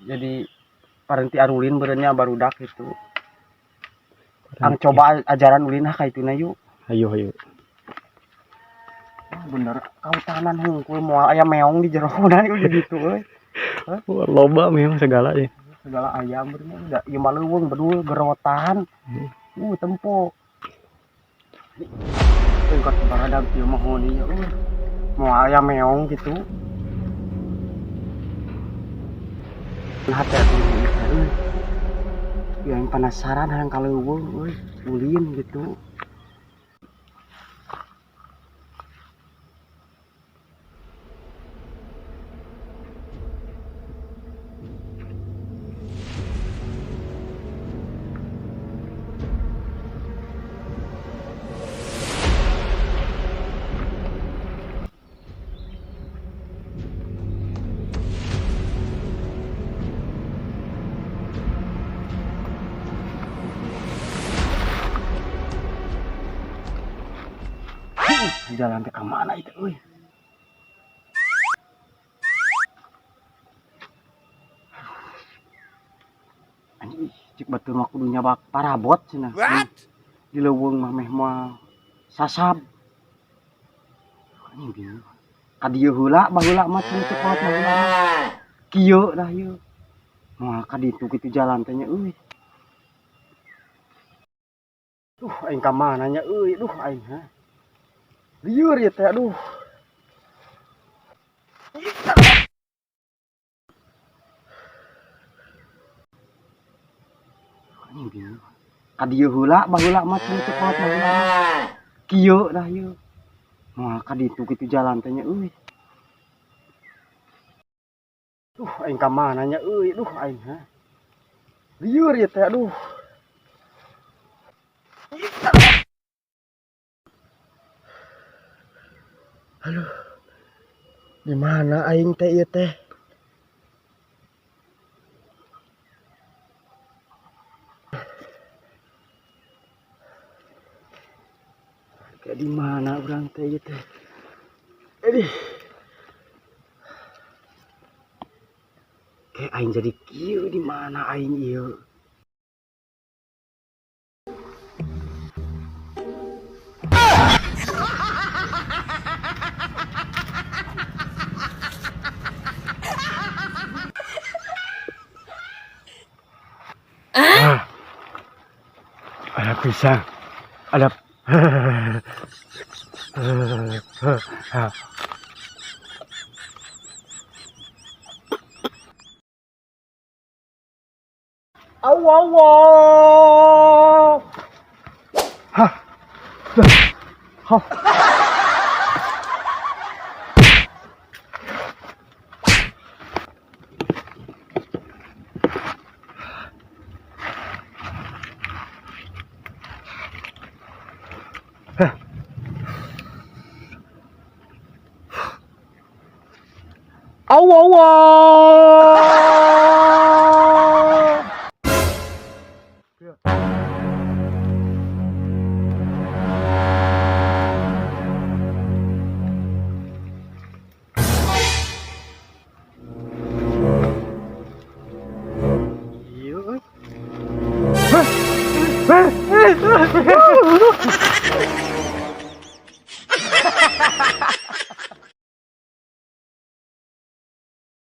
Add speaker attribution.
Speaker 1: jadi parenti arulin berennya barudak itu. Ang coba ajaran ulin kayak itu na yuk.
Speaker 2: Ayo.
Speaker 1: Bener kautanan hungkul moal ayam meong di jero na udah gitu euy.
Speaker 2: Loba memang segala ya.
Speaker 1: Segala ayam bener enggak ieu mah leuweung bedul gerotan. Tempo. Tingkat baradam ieu mah honi euy. Moal ayam meong gitu. Hati-hati euy. Yang penasaran hayang kaleuweung euy, ulin gitu. Jalan ke mana itu euy. Anjing cik batur mah kudu nyabak parabot cenah. Di leuweung mah meh moal sasab. Anjing bingung. Ka dieu heula baheula mah cenah cek baheula mah. Kieu dah ieu. Moal ka ditu kitu jalan teh nya euy. Aing ka mana nya euy. Aing ha. Lieur ya teh aduh. Anjing bingung. Ka dieu heula baheula mah cenah cek baheula mah. Kieu dah ieu. Moal ka ditu kitu jalan teh nya euy. Aing ka mana nya euy. Aing ha. Lieur ya teh aduh. Aduh. Di mana aing teh ieu teh? Kayak di mana urang teh ieu teh? Kayak aing jadi kieu di mana aing ieu? Ada pisang, ada Allah. Hah. Hah. Allah.